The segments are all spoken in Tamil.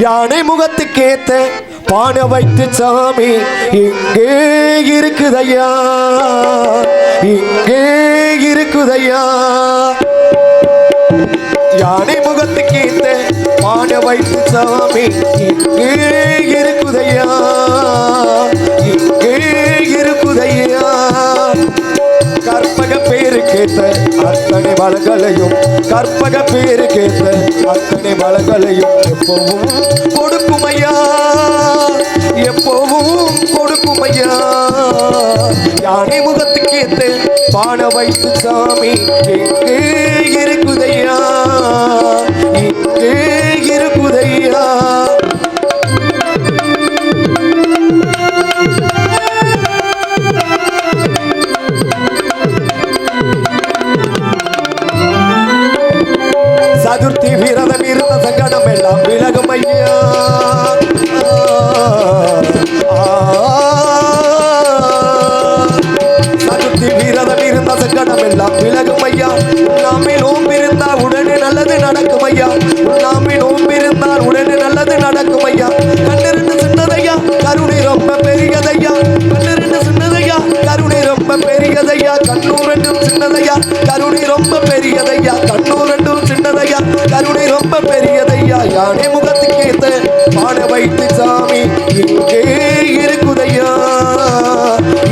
யானை முகத்துக்கேத்த பானை வைத்து சாமி இங்கே இருக்குதையா, இங்கே இருக்குதையா. யானை முகத்துக்கேத்த பானை வைத்து சாமி இங்கே இருக்குதையா, இங்கே இருக்குதையா. கற்பக பேரு கேட்ட அத்தனை வளங்களையும், கற்பக பேரு கேட்ட அத்தனை வளங்களையும் எப்பவும் கொடுக்குமையா, எப்பவும் கொடுக்குமையா. யானை முகத்துக்கு ஏத்த பானை வைத்து சாமி எங்கே இருக்குதையா, எங்கே இருக்குதையா. சதுர்த்தி விரதம் இருந்த சங்கடம் எல்லாம் விலகும் ஐயா. சதுர்த்தி விரதம் இருந்த சங்கடம் எல்லாம் விலகும் ஐயா. உண்ணாமை நோம்பு இருந்தால் உடனே நல்லது நடக்கும் ஐயா, உண்ணாமை நோம்பு இருந்தால் உடனே நல்லது நடக்கும் ஐயா. கண்ணிருந்து சின்னதையா கருணை ரொம்ப பெரியதையா, கண்ணிருந்து சின்னதையா கருணை ரொம்ப பெரியதையா. கண்ணூர் ரெண்டும் சின்னதையா கருணை ரொம்ப பெரியதையா, கண்ணூர் ரெண்டும் சின்னதையா கருணை ரொம்ப பெரியதையா. யானை முகத்துக்கு ஏத்த பானை வைத்து சாமி இங்கே இருக்குதையா,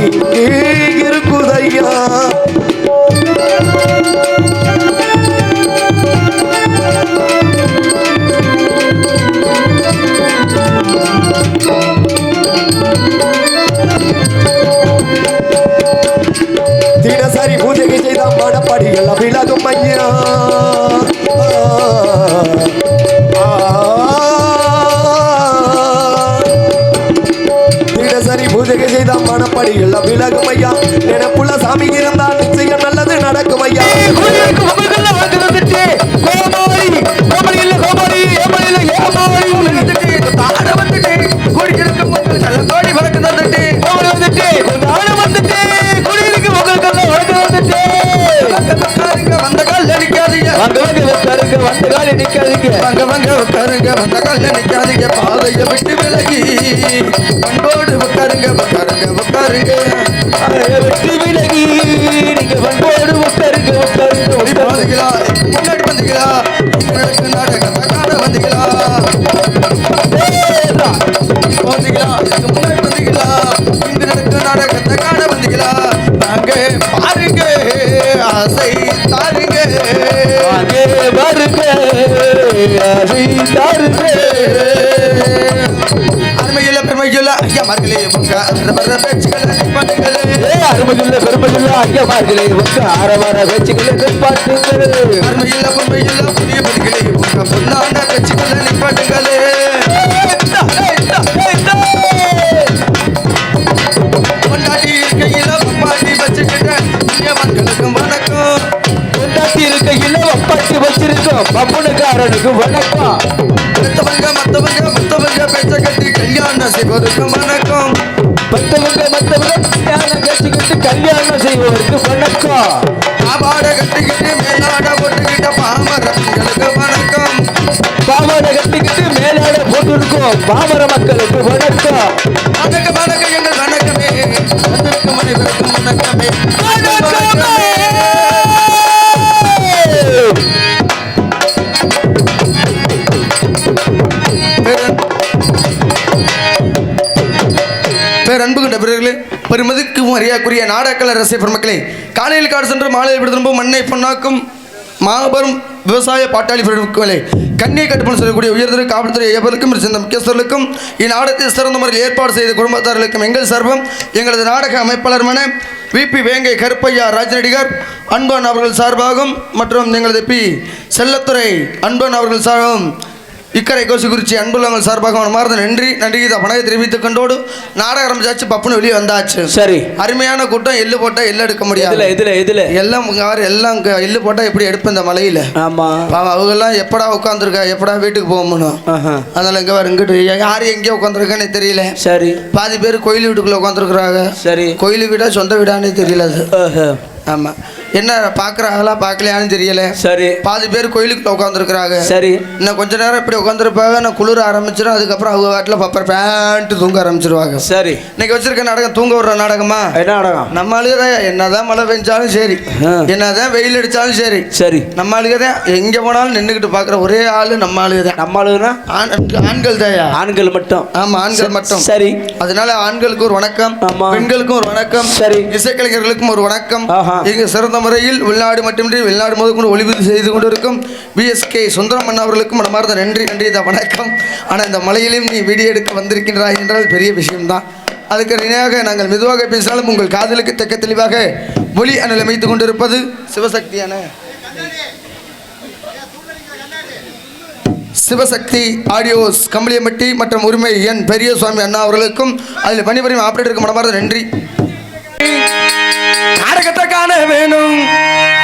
இங்கே இருக்குதையா. தினசரி பூஜைக்கு செய்த மனப்படிகள் விலகும் ஐயா. தினசரி பூஜைக்கு செய்த மனப்படிகள் விலகும் ஐயா. நினைப்புள்ள சாமி இருந்தால் நிச்சயம் நல்லது நடக்கும் ஐயா. பாதையை விட்டு விலகி பண்போடு உட்காருங்க, உட்காருங்க, உட்காருங்க, விட்டு விலகி நீங்க பண்போடு உட்காருங்க, உட்காருங்க. வந்தீங்களா முன்னாடி வந்தீங்களா, நாடகத்தை காண வந்தீங்களா, வந்தீங்களா முன்னாடி வந்தீங்களா, இங்கு நடக்கும் நாடகத்தை காண வந்தீங்களா. நாங்க பாருங்க ஆசை தாருங்க, பாருங்க ஆசை தாருங்க. அருமையில்ல பெருமையில்ல ஐயா மார்களே உங்க வர பேச்சுக்களை நிப்பாட்டுங்களே, அருமையில்ல பெருமையில்ல ஐயா மார்களே உங்க ஆரவார பேச்சுக்களை நிப்பாட்டுங்களே, அருமையில்ல பெருமையில்ல புதிய பதிகளே உங்க பொன்னான பேச்சுக்களை நிப்பாட்டுங்களே. கொண்டாட்டி இருக்கையில பாட்டி வச்சுக்கிட்டேன் மக்களுக்கும் வணக்கம், கொண்டாட்டி இருக்கையில பாட்டி வச்சிருக்கோம் பப்புனுக்காரனுக்கு வணக்கம். மத்தவங்க மத்தவங்க மத்தவங்க பேச்ச கட்டி கல்யாணம் செய்வதற்கு வணக்கம், மத்தவங்க மத்தவங்க கல்யாணம் கட்டிக்கிட்டு கல்யாணம் செய்வதற்கு வணக்கம். பாவாடை கட்டிக்கிட்டு மேலாட போட்டுக்கிட்ட பாமரங்களுக்கு வணக்கம், பாவாடை கட்டிக்கிட்டு மேலாட போட்டுருக்கோம் பாமர மக்களுக்கு வணக்கம். வணக்கம் வணக்கம் எங்கள் வணக்கமே, வந்திருக்கும் அனைவருக்கும் வணக்கமே, வணக்கமே. பேரன்பு கொண்ட பிறர்களே, பெருமதிக்கும் அறியாக்குரிய நாடகக்கலை ரசிக பெருமக்களே, காலையில் காடு சென்று மாலையில் விடுதலும் மண்ணை பொன்னாக்கும் மாபெரும் விவசாய பாட்டாளி பெருமக்களே, கண்ணியை கட்டுப்பணம் செய்யக்கூடிய உயர்திரு காவல்துறை ஏவலுக்கும் சேர்ந்த முக்கியஸ்தர்களுக்கும் இந்நாடகத்தை சிறந்த முறையில் ஏற்பாடு செய்த குடும்பத்தார்களுக்கும் எங்கள் சார்பம் எங்களது நாடக அமைப்பாளருமான விபி வேங்கை கருப்பையா ராஜநடிகர் அன்பன் அவர்கள் சார்பாகவும் மற்றும் எங்களது பி செல்லத்துறை அன்பன் அவர்கள் சார்பாகவும் இக்கரை கோசிக்குறிச்சி அன்புள்ளவங்கள் சார்பாக மாறுத நன்றி நன்றிகீத பணத்தை தெரிவித்துக் கொண்டோடு நாடகம் ஆரம்பிச்சாச்சு, பப்புன்னு வெளியே வந்தாச்சு. சரி, அருமையான கூட்டம். எள்ளு போட்டால் எள்ளு எடுக்க முடியாது, இதுல எல்லாம் எல்லாம் எள்ளு போட்டால் எப்படி எடுப்பேன் இந்த மலையில. ஆமா, அவங்க எல்லாம் எப்படா உட்காந்துருக்கா, எப்படா வீட்டுக்கு போகணும். அதனால இங்க வேற இங்கிட்டு யாரு எங்கேயோ உட்காந்துருக்கானே தெரியல. சரி, பாதி பேர் கோயில் வீட்டுக்குள்ள உட்காந்துருக்குறாங்க. சரி, கோயில் வீடா சொந்த வீடானே தெரியல அது. ஆமா, என்ன பார்க்குறாங்களா பார்க்கலையான்னு தெரியல. சரி. பாதி பேர் கோயிலுக்குள்ள உட்காந்துருக்குறாங்க. சரி. இன்னும் கொஞ்ச நேரம் இப்படி உட்காந்துருப்பாங்க. நான் குளிர ஆரம்பிச்சிடும். அதுக்கப்புறம் அவங்க வாட்டில் பப்பர் பேண்ட்டு தூங்க ஆரம்பிச்சிருவாங்க. சரி. இன்னைக்கு வச்சிருக்க நாடகம் தூங்க விடுற நாடகமா? என்ன நாடகம்? நம்ம ஆளுக என்னதான் மழை பெஞ்சாலும் சரி, என்னதான் வெயில் அடிச்சாலும் சரி, சரி, நம்ம ஆளுக தான் எங்க போனாலும் நின்றுக்கிட்டு பார்க்குற ஒரே ஆளு நம்ம ஆளுக தான். நம்ம ஆளுனா ஆண்கள் தாயா? ஆண்கள் மட்டும். ஆமா, ஆண்கள் மட்டும். சரி. அதனால ஆண்களுக்கு ஒரு வணக்கம், பெண்களுக்கும் ஒரு வணக்கம், சரி, இசைக்கலைஞர்களுக்கும் ஒரு வணக்கம். இங்கு சிறந்த முறையில் உள்நாடு மட்டுமின்றி வெளிநாடு முதற்கொண்டு ஒளிபரப்பு செய்து கொண்டிருக்கும் பிஎஸ்கே சுந்தரம் அண்ணா அவர்களுக்கும் மனமார்ந்த நன்றி தான் வணக்கம். ஆனால் இந்த மலையிலும் நீ வீடியோ எடுக்க வந்திருக்கின்றாய் என்றால் பெரிய விஷயம்தான். அதுக்கு இணையாக நாங்கள் மெதுவாக பேசினாலும் உங்கள் காதலுக்கு தெக்க தெளிவாக ஒலி அனல் அமைத்துக் கொண்டிருப்பது சிவசக்தியான சிவசக்தி ஆடியோஸ் கம்பளியம்பட்டி மற்றும் உரிமை என் பெரிய சுவாமி அண்ணா அவர்களுக்கும் அதில் பணிபுரியும் ஆபரேட்டருக்கு மனமார்ந்த நன்றி. நாடகத்தை காண வேணும்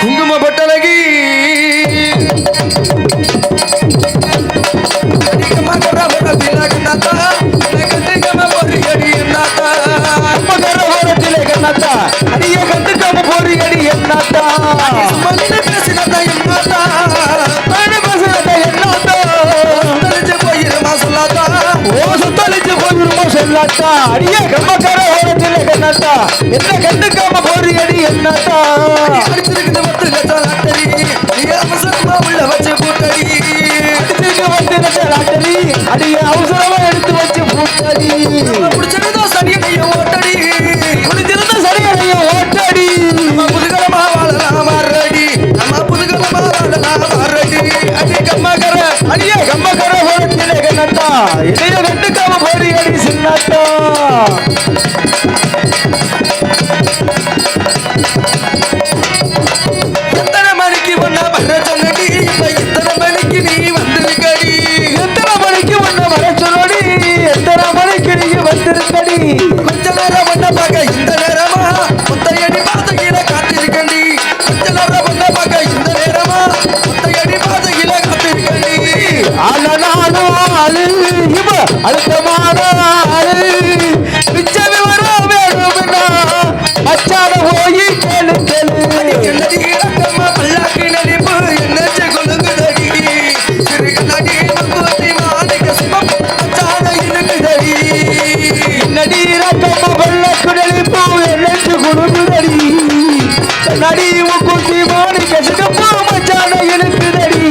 குங்கும பொட்டழகி அடிய கண்டுக்காம போறீங்கடி என்னத்தா பேசினதா என்னத்தா போயிருமா சொல்லாத்தா. ஓ சுத்தளிச்சு போயிருமா சொல்லாத்தா. அடிய கம்மக்கார ஓரத்தில் கண்ணாத்தா என்ன கண்டுக்காம போறீங்கடி என்னத்தா அடிச்சிருக்குது வந்து லாட்டரி அவசரமா உள்ள வச்சு பூட்டடி அடிச்சிருக்கு வந்து லாட்டரி அடிய அவசரமா எடுத்து வச்சு பூட்டடி முடிச்சிருந்தா சரியடைய ஓட்டடி முடிச்சிருந்தா சரியடைய ஓட்டடி நம்ம புதுகலமா வாழலாம் மாறடி நம்ம புதுகலமா வாழலாம் மாறடி அடிய கம்மக்கார அடிய கம்மக்கார ஓரத்தில் கண்ணாத்தா இதைய கண்டுக்காம போறீங்கடி சின்னாத்தா. எத்தனை மணிக்கு ஒன்ன வர சொன்னடி இப்ப எத்தனை மணிக்கு நீ வந்திருக்கடி எத்தனை மணிக்கு ஒன்ன வர சொன்னடி எத்தனை மணிக்கு நீ வந்திருக்கடி கொஞ்ச நேரம் ஒன்ன பார்க்க இந்த நேரமா முத்தையடி பாதையில காத்திருக்கண்டி கொஞ்ச நேரம் ஒன்ன பார்க்க இந்த நேரமா முத்தையடி பாதையில காத்திருக்கண்டி ஆளு இவ அழுத்தமான ஆளு மிச்ச விவரம் வேணும்னா அச்சான போய் கேளு கேளு என்னடி இலக்கம்மா பல்லாக்கு நடிப்பு என்னச்சு கொழுங்குதடி சிறுக நடி மங்குதி மாணிக்க சிவம் அச்சான இருக்குதடி என்னடி இலக்கம்மா பல்லாக்கு நடிப்பு என்னச்சு கொழுங்குதடி நடி முக்குத்தி மாணிக்க சிவம் அச்சான இருக்குதடி.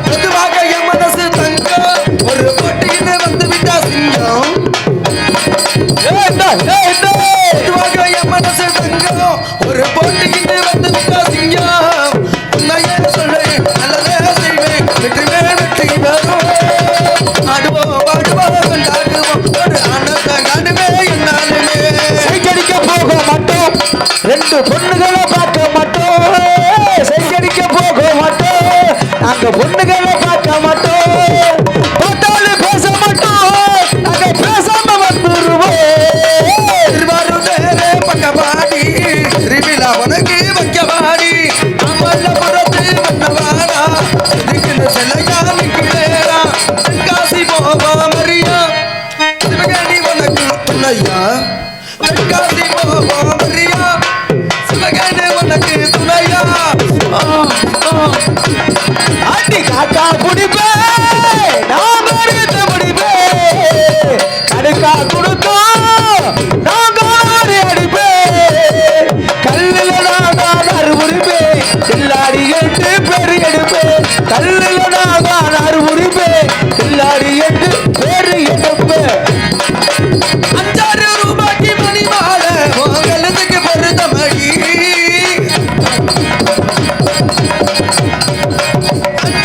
பொதுவாக என் மனசு தங்கம் ஒரு போட்டின்னு வந்து விட்டா சிங்கம். பொதுவாக என் மனசு தங்கம் ஒரு போட்டின்னு வந்து விட்டா சிங்கம். உன்னையே சொல்றேன் நல்லதே செய்வேன் வெற்றிமே வெற்றி வரும். ஆடுவோம் பாடுவோம் கொண்டாடுவோம் ஒரு ஆனந்த காடுவே என்னாலுமே. சைக்கடிக்க போக மாட்டோம் ரெண்டு பொண்ணுகளை பார்க்க மாட்டோம். சைக்கடிக்க போக மாட்டோம் நாங்க பொண்ணுகளை பார்க்க மாட்டோம். பார்த்தாலும் பேச மாட்டோம் நாங்க பேசாம வந்துருவோம். பக்கவாடி திருவிழா உனக்கு வைக்கவாடி அம்மல்ல புறத்து பண்ணவாடா இதுக்குன்னு செல்லையா நிக்கிறேரா தென்காசி போவா மரியா சிவகணி உனக்கு துணையா தென்காசி போவா மரியா சிவகணி உனக்கு துணையா. அடி காக்கா குடிப்பே நான் எடுத்து முடிப்பே கடுக்கா கொடுத்தோம் நாங்க அடிப்பே கல்லுல நான் அறுபுரிப்பே கில்லாடி எட்டு பேர் எடுப்பே கல்லுல நான் அறுபுரிப்பே கில்லாடி எட்டு பேர் எடுப்பே. 5,000 ரூபாய்க்கு மணி மாலை உங்களுக்கு பொருத்த மணி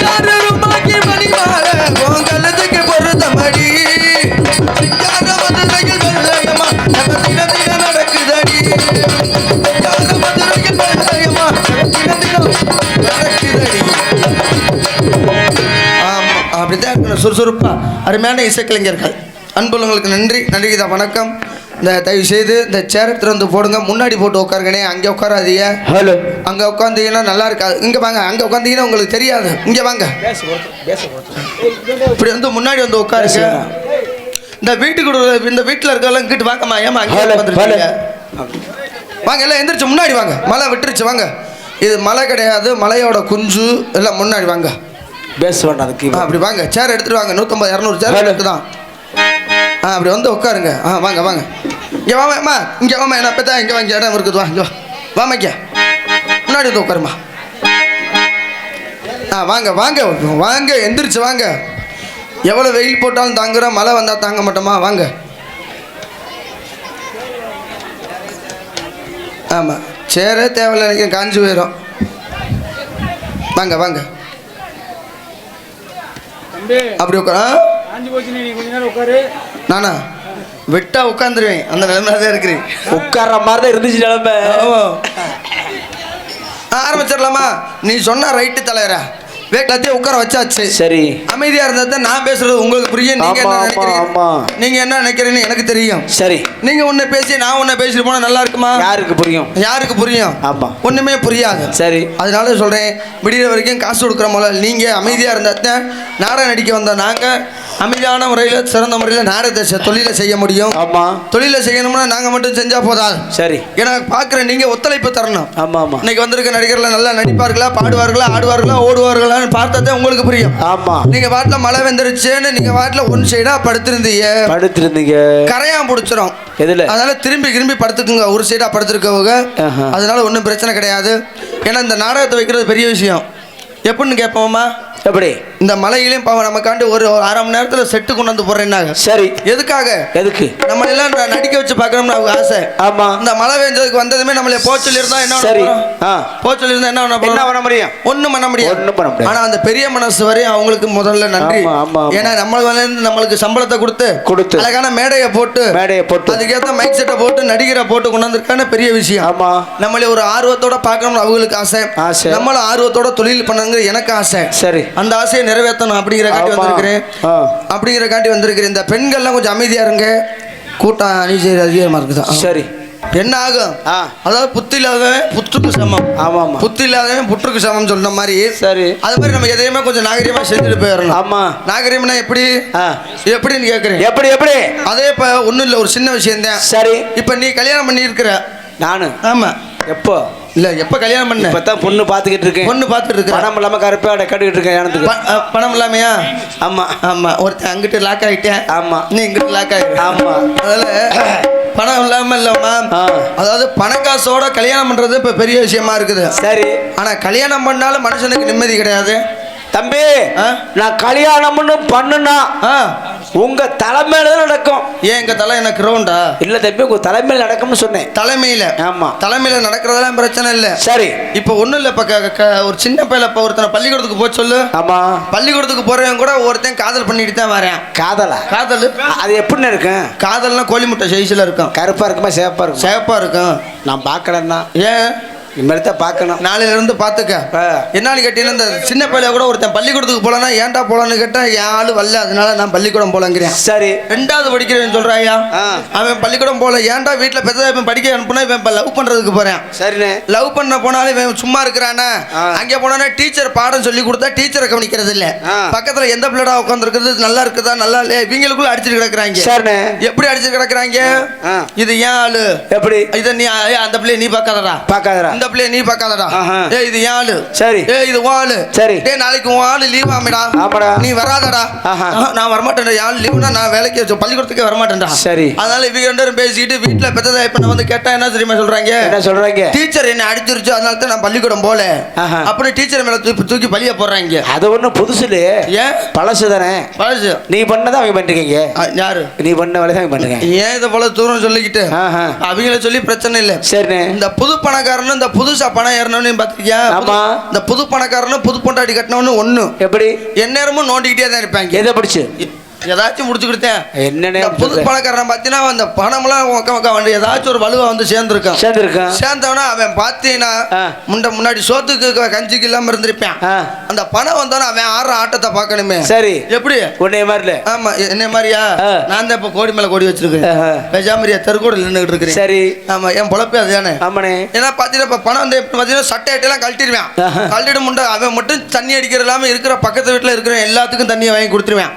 5,000 ரூபாய்க்கு மணி மாலை உங்களுக்கு பொருத்த மணி. சிங்கார மதுரையில் வெள்ளையம்மா நம்ம தின தினம் நடக்குதடி. சிங்கார மதுரையில் வெள்ளையம்மா தின தினம் நடக்குதடி. அப்படித்தான் சுறுசுறுப்பா அருமையான இசைக்கலைஞர்கள் அன்புள்ளவங்களுக்கு நன்றி தான் வணக்கம். இந்த தயவு செய்து இந்த சேர் எடுத்துட்டு வந்து போடுங்க. முன்னாடி போட்டு உட்காருங்கண்ணே, அங்கே உட்காராதீங்க. ஹலோ, அங்கே உட்காந்தீங்கன்னா நல்லா இருக்காது. இங்கே வாங்க, அங்கே உட்காந்தீங்கன்னா உங்களுக்கு தெரியாது. இங்கே வாங்க, இப்படி வந்து முன்னாடி வந்து உட்காருங்க. இந்த வீட்டில் இருக்கவங்க இங்கிட்டு வாங்கம்மா. ஏமா அங்கே வாங்க, வந்துருக்கீங்க? வாங்க எல்லாம் எந்திரிச்சு முன்னாடி வாங்க. மழை விட்டுருச்சு வாங்க. இது மழை கிடையாது, மலையோட குஞ்சு. எல்லாம் முன்னாடி வாங்க. பேச வேண்டாம் அதுக்கு. அப்படி வாங்க. சேர் எடுத்துட்டு வாங்க. 150 200 சேர் இருக்குதான். அப்படி வந்து உட்காருங்க. வாங்க வாங்க. இங்கே வாமா. இங்கே வாமா. என்ன பார்த்தா இங்கே வாங்க. இடம் இருக்குது. வா இங்கே வாமா. இங்கே முன்னாடி வந்து உட்காருமா. வாங்க வாங்க வாங்க. எந்திரிச்சு வாங்க. எவ்வளோ வெயில் போட்டாலும் தாங்குறோம், மழை வந்தால் தாங்க மாட்டோமா? வாங்க. ஆமாம், சேரே தேவையில்லை நினைக்கிறேன், காஞ்சி போயிடும். வாங்க வாங்க. அப்படி உட்காரு. நானா விட்டா உட்காந்துருவேன். அந்த நிலைமையில தான் இருக்கிறேன். உட்கார்ற மாதிரி தான் இருந்துச்சு நிலைமை. ஆரம்பிச்சிடலாமா? நீ சொன்ன ரைட்டு தலைவரா. எல்லாத்தையும் உட்கார வச்சாச்சு. சரி, அமைதியா இருந்தா நான் பேசுறது உங்களுக்கு புரியும். நீங்க என்ன நினைக்கிறீங்க? நீங்க என்ன நினைக்கிறீங்கன்னு எனக்கு தெரியும். சரி, நீங்க ஒண்ணு பேசி நான் ஒண்ணு பேசிட்டு போனா நல்லா இருக்குமா? யாருக்கு புரியும்? யாருக்கு புரியும்? ஆமா, ஒண்ணுமே புரியாது. சரி, அதனால சொல்றேன், விடிய வரைக்கும் காசு கொடுக்குற முதல்ல நீங்க அமைதியா இருந்தா நாடகம் நடிக்க வந்த நாங்க அமைதியான முறையில் சிறந்த முறையில் நாடகத்தை தொழிலை செய்ய முடியும். ஆமா, தொழிலை செய்யணும்னா நாங்க மட்டும் செஞ்சா போதாது. சரி, ஏன்னா பாக்குற நீங்க ஒத்துழைப்பு தரணும். ஆமா ஆமா. இன்னைக்கு வந்திருக்க நடிகர்கள் நல்லா நடிப்பார்களா, பாடுவார்களா, ஆடுவார்களா, ஓடுவார்களா பார்த்தா உங்களுக்கு புரியும். ஆமா, நீங்க வாட்டில மழை வந்துருச்சுன்னு நீங்க வாட்டில ஒன் சைடா படுத்திருந்தீங்க கரையான் பிடிச்சிரும். எதுல? அதனால திரும்பி படுத்துக்குங்க. ஒரு சைடா படுத்திருக்கவங்க. அதனால ஒன்றும் பிரச்சனை கிடையாது. ஏன்னா இந்த நாடகத்தை வைக்கிறது பெரிய விஷயம். எப்படின்னு கேட்போமா? எப்படி? இந்த மலையிலையும் பாவம் நமக்காண்டி ஒரு 1/2 மணி நேரத்தில் செட்டு கொண்டு வந்து போடுறேன்னாங்க. சரி, எதுக்காக? எதுக்கு? நம்ம எல்லாம் நடிக்க வச்சு பார்க்கணும்னு அவங்க ஆசை. ஆமா, இந்த மழை பெஞ்சதுக்கு வந்ததுமே நம்மள போச்சொல்லிருந்தா என்ன? சரி, போச்சொல்லிருந்தா என்ன பண்ண முடியும்? ஒன்றும் பண்ண முடியும். ஆனா அந்த பெரிய மனசு வரையும் அவங்களுக்கு முதல்ல நன்றி. ஏன்னா நம்மளுக்கு சம்பளத்தை கொடுத்து அழகான மேடையை போட்டு அதுக்கேற்ற மைக் செட்டை போட்டு நடிகரை போட்டு கொண்டு வந்திருக்கான பெரிய விஷயம். ஆமா, நம்மளே ஒரு ஆர்வத்தோட பார்க்கணும்னு அவங்களுக்கு ஆசை. நம்மளும் ஆர்வத்தோட தொழில் பண்ணுங்க எனக்கு ஆசை. சரி, அந்த ஆசையை நிறைவேற்றணும் அப்படிங்கிற காட்டி வந்திருக்கிறேன். இந்த பெண்கள்லாம் கொஞ்சம் அமைதியா இருங்க. கூட்டம் அதிகமா இருக்குதா? சரி, என்ன ஆகும்? அதாவது புத்தி இல்லாதவன் புற்றுக்கு சமம். ஆமா, புத்தி இல்லாதவன் புற்றுக்கு சமம் சொன்ன மாதிரி. சரி, அது மாதிரி நம்ம எதையுமே கொஞ்சம் நாகரிகமா செஞ்சுட்டு போயிடணும். ஆமா, நாகரிகம்னா எப்படின்னு கேட்குறேன். எப்படி? அதே இப்போ ஒன்றும் இல்லை, ஒரு சின்ன விஷயம் தான். சரி, இப்போ நீ கல்யாணம் பண்ணி இருக்கிற நானு. ஆமா, எப்போ? இல்ல, எப்ப கல்யாணம் பண்ண? இப்பதான் பொண்ணு பாத்துக்கிட்டு இருக்கேன். பணம் இல்லாம கருப்பா கட்டிக்கிட்டு இருக்கேன். எனக்கு பணம் இல்லாமையா? ஆமா ஆமா. ஒருத்தன் அங்கிட்டு லாக் ஆகிட்டேன். ஆமா, நீ இங்கிட்டு லாக் ஆகிட்ட. ஆமா, அதனால பணம் இல்லாம இல்லம்மா. அதாவது பணக்காசோட கல்யாணம் பண்றது இப்ப பெரிய விஷயமா இருக்குது. சரி, ஆனா கல்யாணம் பண்ணாலும் மனுஷனுக்கு நிம்மதி கிடையாது. தம்பி, நான் கல்யாணம்னு பண்ணுனா உங்க தலைமையில நடக்கும். ஏன் எங்க தலை எனக்கு ரவுண்டா? இல்ல தம்பி, உங்க தலைமையில நடக்கும்னு சொன்னேன். தலைமையில? ஆமா, தலைமையில நடக்கிறதெல்லாம் பிரச்சனை இல்ல. சரி, இப்ப ஒண்ணும் இல்ல. இப்ப ஒரு சின்ன பையல இப்ப ஒருத்தனை பள்ளிக்கூடத்துக்கு போய் சொல்லு. ஆமா, பள்ளிக்கூடத்துக்கு போறவன் கூட ஒருத்தன் காதல் பண்ணிட்டு தான் வரேன். காதல் அது எப்படின்னு இருக்கு? காதல்னா கோழி முட்டை சைஸ்ல இருக்கும். கருப்பா இருக்குமா சேப்பா இருக்கும்? சேப்பா இருக்கும். நான் பாக்கலன்னா ஏன் இனிமேல் பார்க்கணும். நாளையில இருந்து பார்த்துக்க. என்னன்னு கேட்டீங்கன்னா, இந்த சின்ன பையில கூட ஒருத்தன் பள்ளிக்கூடத்துக்கு போலான்னா ஏன்டா போலான்னு கேட்டா என் ஆளு வரல, அதனால நான் பள்ளிக்கூடம் போலங்கிறேன். சரி, 2வது படிக்கிறேன்னு சொல்றாயா? அவன் பள்ளிக்கூடம் போல. ஏன்டா வீட்டுல பெற்ற இவன் படிக்க அனுப்புனா இவன் லவ் பண்றதுக்கு போறேன். சரி, லவ் பண்ண போனாலும் இவன் சும்மா இருக்கிறானா? அங்கே போனா டீச்சர் பாடம் சொல்லி கொடுத்தா டீச்சரை கவனிக்கிறது இல்ல. பக்கத்துல எந்த பிள்ளைடா உட்காந்துருக்கிறது, நல்லா இருக்குதா நல்லா இல்லையா, இவங்களுக்குள்ள அடிச்சுட்டு கிடக்குறாங்க. எப்படி அடிச்சுட்டு கிடக்குறாங்க? இது ஏன் ஆளு? எப்படி இதை நீ அந்த பிள்ளைய நீ பார்க்காதடா, இந்த பிள்ளைய நீ பார்க்காதடா. இது ஏன் ஆளு? சரி, இது உன் ஆளு. சரி, நாளைக்கு உன் ஆளு லீவ் ஆமிடா, நீ வராதடா. நான் வரமாட்டேன். ஆள் லீவுனா நான் வேலைக்கு பள்ளிக்கூடத்துக்கே வரமாட்டேன்டா. சரி, அதனால இவங்க 2 பேரும் பேசிட்டு வீட்டுல பெற்றதா இப்ப நான் வந்து கேட்டா என்ன தெரியுமா சொல்றாங்க? டீச்சர் என்ன அடிச்சிருச்சு, அதனால தான் நான் பள்ளிக்கூடம் போல அப்படி டீச்சர் மேல தூக்கி பழிய போடுறாங்க. அது ஒன்றும் புதுசு இல்ல. ஏன்? பழசு தானே. பழசு நீ பண்ணதான் அவங்க பண்ணிருக்கீங்க. யாரு? நீ பண்ண வேலை தான் பண்ணுங்க. ஏன் இதை போல தூரம் சொல்லிக்கிட்டு அவங்கள சொல்லி பிரச்சனை இல்லை. சரி, இந்த புது பணக்காரன்னு இந்த புதுசா பணம் ஏறணும்னு பாத்திருக்கியா? ஆமா, இந்த புது பணக்காரனும் புது பொண்டாட்டி கட்டணும்னு ஒண்ணு. எப்படி? எந்நேரமும் நோண்டிக்கிட்டே தான் இருப்பாங்க. எதை படிச்சு ஏதாச்சும் முடிச்சு கொடுத்தேன். என்னன்னு புது பணக்காரன் பார்த்தீங்கன்னா அந்த பணம்லாம் வந்து ஏதாச்சும் ஒரு வலுவா வந்து சேர்ந்தவனா அவன் பார்த்தீங்கன்னா முன்னாடி சோத்துக்கு கஞ்சிக்கு இல்லாம இருந்திருப்பான். அந்த பணம் வந்தாலும் அவன் ஆடுற ஆட்டத்தை பார்க்கணுமே. சரி. எப்படி உன்னைய மாதிரில? ஆமா என்ன மாதிரியா? நான் தான் இப்ப கோடி மேல கோடி வச்சிருக்கேன். பெஜாமரியா தெருக்கூடல நின்றுட்டு இருக்கிறேன். சரி. ஆமா என் பொழப்பே அதுதானே. ஆமாண்ணே. ஏன்னா பாத்தீங்கன்னா இப்ப பணம் வந்து பாத்தீங்கன்னா சட்டை எல்லாம் கழட்டிடுவேன். கழட்டிட முண்டா அவன் மட்டும் தண்ணி அடிக்கிற இல்லாம இருக்கிற பக்கத்து வீட்டுல இருக்கிற எல்லாத்துக்கும் தண்ணியை வாங்கி கொடுத்துருவேன்.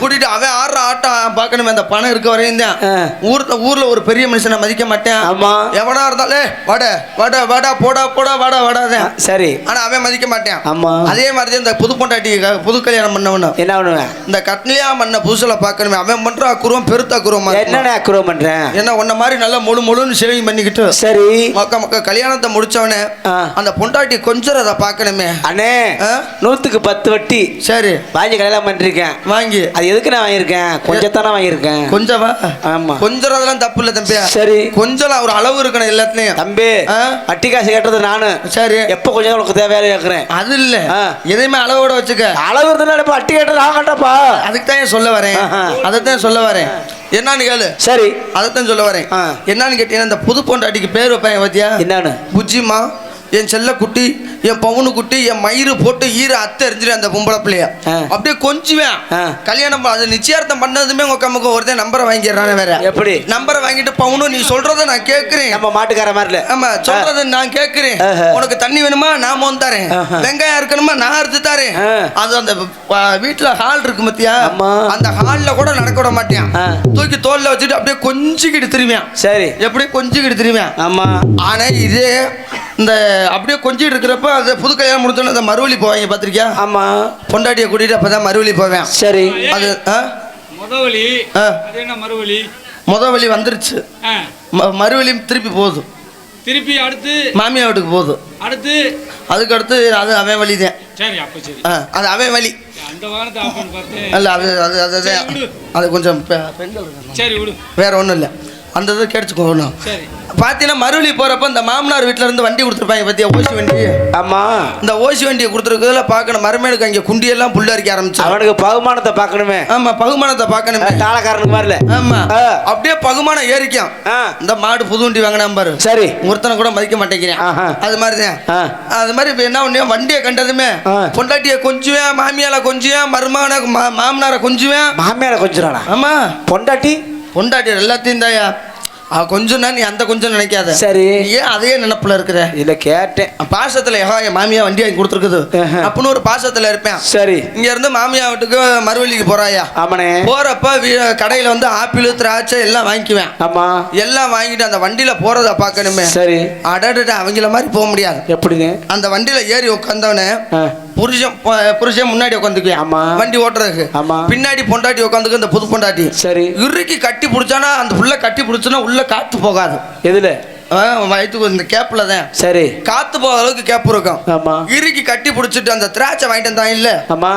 கூட்டிட்டு அவன் ஆடுற ஆட்டம் பார்க்கணுமே. அந்த பணம் இருக்க வரையும் தான் ஊர்ல ஒரு பெரிய மனுஷனை மதிக்க மாட்டேன். ஆமா. எவனா இருந்தாலே வாட வாட வாடா போடா போடா வாடா வாடாதான். சரி. ஆனா அவன் மதிக்க மாட்டேன். ஆமா. அதே மாதிரி இந்த புது பொண்டாட்டி புது கல்யாணம் பண்ணவன என்ன பண்ணுவேன்? இந்த கட்னியா பண்ண புதுசுல பாக்கணுமே. அவன் பண்ற அக்குருவம் பெருத்த அக்குருவம். என்னென்ன அக்குருவம் பண்றேன்? என்ன உன்ன மாதிரி நல்லா முழுன்னு சேவிங் பண்ணிக்கிட்டு சரி மக்க கல்யாணத்தை முடிச்சவனே அந்த பொண்டாட்டி கொஞ்சம் அதை பாக்கணுமே. அண்ணே 100க்கு 10 வட்டி. சரி வாங்கி கல்யாணம் பண்ணிருக்கேன். வாங்கி அது எதுக்கு நான் வாங்கியிருக்கேன்? கொஞ்சத்தானே வாங்கியிருக்கேன். கொஞ்சவா? ஆமா. கொஞ்சம் அதெல்லாம் தப்பு இல்ல தம்பி. சரி கொஞ்சம் ஒரு அளவு இருக்கணும் எல்லாத்துலயும் தம்பி. வட்டி காசு கேட்டது நானு. சரி எப்ப கொஞ்சம் உனக்கு தேவையான கேட்கிறேன். அது இல்ல எதையுமே அளவோட வச்சுக்க. அளவு இருந்தா வட்டி கேட்டது நான் கட்டப்பா. அதுக்கு தான் சொல்ல வரேன். அதைத்தான் சொல்ல வரேன். என்னன்னு கேளு. சரி அதைத்தான் சொல்ல வரேன். என்னன்னு கேட்டீங்கன்னா இந்த புது பொண்டாட்டிக்கு பேர் வைப்பேன் பத்தியா? என்னன்னு? புஜ்ஜிமா, என் செல்ல குட்டி, என் பவுனு குட்டி, என் மயிறு போட்டு ஈர அத்தை எரிஞ்சிரு அந்த பொம்பளை பிள்ளைய அப்படியே கொஞ்சுவேன். கல்யாணம் அது நிச்சயார்த்தம் பண்ணதுமே உங்க கம்முக்கு ஒருத்தன் நம்பரை வாங்கிடுறானே. வேற எப்படி நம்பரை வாங்கிட்டு பவுனு நீ சொல்றத நான் கேட்கிறேன். நம்ம மாட்டுக்கார மாதிரி இல்ல. ஆமா சொல்றத நான் கேட்கிறேன். உனக்கு தண்ணி வேணுமா நான் மோந்து தரேன். வெங்காயம் இருக்கணுமா நான் அறுத்து தரேன். அது அந்த வீட்டுல ஹால் இருக்கு மத்தியா, அந்த ஹால்ல கூட நடக்க விட மாட்டேன். தூக்கி தோல்ல வச்சுட்டு அப்படியே கொஞ்சிக்கிட்டு திரும்பியான். சரி எப்படி கொஞ்சிக்கிட்டு திரும்பியான். ஆமா. ஆனா இதே இந்த அப்படியே கொஞ்சிட்டு இருக்கிறப்ப அது புது கல்யாணம் முடிச்சோன்னு அந்த மறுவழி போவாங்க பாத்திருக்கியா? ஆமா. பொண்டாட்டியை கூட்டிட்டு அப்பதான் மறுவழி போவேன். சரி அது முதவழி வந்துருச்சு. மறுவழி திருப்பி போகுது. திருப்பி அடுத்து மாமியா வீட்டுக்கு போகுது. அடுத்து அதுக்கு அடுத்து அது அவன் வழிதான். அது அவன் வழி. அல்ல அது அது அதுதான். அது கொஞ்சம் பெண்கள் வேற ஒன்றும் இல்லை. அந்த இது கேட்டுக்கோணும். பாத்தீங்கன்னா மறுவழி போறப்ப இந்த மாமனார் வீட்டுல இருந்து வண்டி கொடுத்துருப்பாங்க பத்தியா? ஓசி வண்டி. ஆமா. இந்த ஓசி வண்டியை கொடுத்துருக்கிறதுல பாக்கணும். மருமேனுக்கு அங்கே குண்டியெல்லாம் புள்ள அரிக்க ஆரம்பிச்சு. அவனுக்கு பகுமானத்தை பார்க்கணுமே. ஆமா பகுமானத்தை பார்க்கணுமே. தாளக்காரனுக்கு மாதிரில. ஆமா அப்படியே பகுமானம் ஏறிக்கும். இந்த மாடு புது வண்டி வாங்கினா பாரு. சரி ஒருத்தனை கூட மதிக்க மாட்டேங்கிறேன். அது மாதிரிதான். அது மாதிரி இப்ப என்ன பண்ண வண்டியை கண்டதுமே பொண்டாட்டியை கொஞ்சுவேன், மாமியால கொஞ்சுவேன், மருமான மாமனார கொஞ்சுவேன். மாமியார கொஞ்சுறானா? ஆமா. பொண்டாட்டி எல்லாத்தையும் தாயா கொஞ்சம் நீ அந்த கொஞ்சம் நினைக்காத. சரி ஏன் அதே நினைப்புல இருக்கிற? இல்ல கேட்டேன். பாசத்துல என் மாமியா வண்டி வாங்கி கொடுத்துருக்குது அப்படின்னு ஒரு பாசத்துல இருப்பேன். சரி இங்க இருந்து மாமியா வீட்டுக்கு மறுவழிக்கு போறாயா? ஆமாண்ணே. போறப்ப கடையில வந்து ஆப்பிள் திராட்சை எல்லாம் வாங்கிக்குவேன். ஆமா. எல்லாம் வாங்கிட்டு அந்த வண்டியில போறத பாக்கணுமே. சரி அடட அவங்கள மாதிரி போக முடியாது. எப்படின்னு? அந்த வண்டியில ஏறி உட்காந்தவனே புருஷன் முன்னாடி உட்காந்துக்குவேன். ஆமா. வண்டி ஓட்டுறதுக்கு. ஆமா. பின்னாடி பொண்டாட்டி உட்காந்துக்கு அந்த புது பொண்டாட்டி. சரி இறுக்கி கட்டி பிடிச்சானா அந்த புள்ள கட்டி பிடிச்சோன்னா உள்ள காத்து போகாது. எதுல? வயிற்றுக்கு இந்த கேப்ல தான். சரி காத்து போகிற அளவுக்கு கேப் இருக்கும். ஆமா. இறுக்கி கட்டி பிடிச்சிட்டு அந்த திராட்சை வாங்கிட்டு வந்தான் இல்ல. ஆமா.